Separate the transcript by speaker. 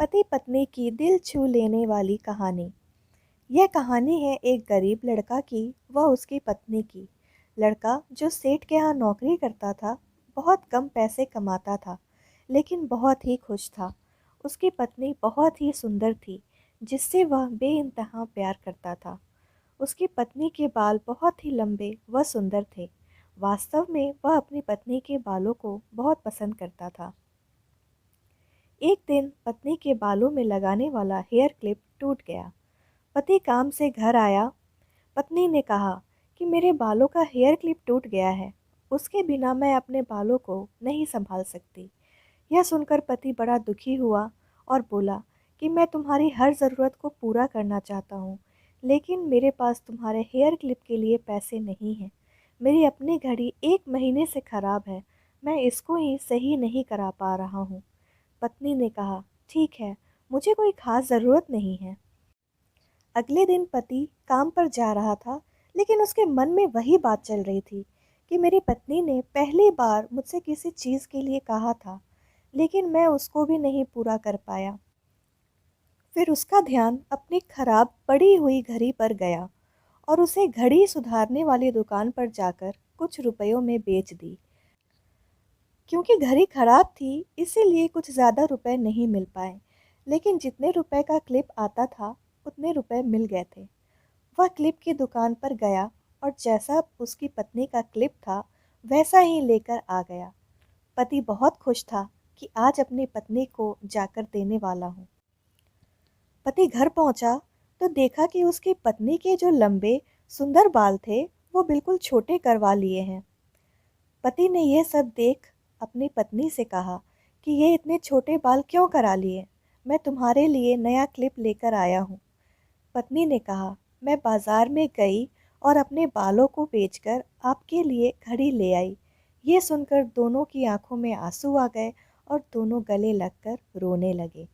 Speaker 1: पति पत्नी की दिल छू लेने वाली कहानी। यह कहानी है एक गरीब लड़का की व उसकी पत्नी की। लड़का जो सेठ के यहाँ नौकरी करता था, बहुत कम पैसे कमाता था, लेकिन बहुत ही खुश था। उसकी पत्नी बहुत ही सुंदर थी, जिससे वह बेइंतहा प्यार करता था। उसकी पत्नी के बाल बहुत ही लंबे व सुंदर थे। वास्तव में वह अपनी पत्नी के बालों को बहुत पसंद करता था। एक दिन पत्नी के बालों में लगाने वाला हेयर क्लिप टूट गया। पति काम से घर आया। पत्नी ने कहा कि मेरे बालों का हेयर क्लिप टूट गया है, उसके बिना मैं अपने बालों को नहीं संभाल सकती। यह सुनकर पति बड़ा दुखी हुआ और बोला कि मैं तुम्हारी हर ज़रूरत को पूरा करना चाहता हूँ, लेकिन मेरे पास तुम्हारे हेयर क्लिप के लिए पैसे नहीं हैं। मेरी अपनी घड़ी 1 महीने से ख़राब है, मैं इसको ही सही नहीं करा पा रहा हूँ। पत्नी ने कहा, ठीक है, मुझे कोई खास ज़रूरत नहीं है। अगले दिन पति काम पर जा रहा था, लेकिन उसके मन में वही बात चल रही थी कि मेरी पत्नी ने पहली बार मुझसे किसी चीज़ के लिए कहा था, लेकिन मैं उसको भी नहीं पूरा कर पाया। फिर उसका ध्यान अपनी खराब पड़ी हुई घड़ी पर गया और उसे घड़ी सुधारने वाली दुकान पर जाकर कुछ रुपयों में बेच दी। क्योंकि घड़ी खराब थी, इसीलिए कुछ ज़्यादा रुपए नहीं मिल पाए, लेकिन जितने रुपए का क्लिप आता था उतने रुपए मिल गए थे। वह क्लिप की दुकान पर गया और जैसा उसकी पत्नी का क्लिप था वैसा ही लेकर आ गया। पति बहुत खुश था कि आज अपनी पत्नी को जाकर देने वाला हूँ। पति घर पहुंचा तो देखा कि उसकी पत्नी के जो लंबे सुंदर बाल थे वो बिल्कुल छोटे करवा लिए हैं। पति ने यह सब देख अपनी पत्नी से कहा कि ये इतने छोटे बाल क्यों करा लिए? मैं तुम्हारे लिए नया क्लिप लेकर आया हूँ। पत्नी ने कहा, मैं बाजार में गई और अपने बालों को बेचकर आपके लिए घड़ी ले आई। ये सुनकर दोनों की आंखों में आंसू आ गए और दोनों गले लगकर रोने लगे।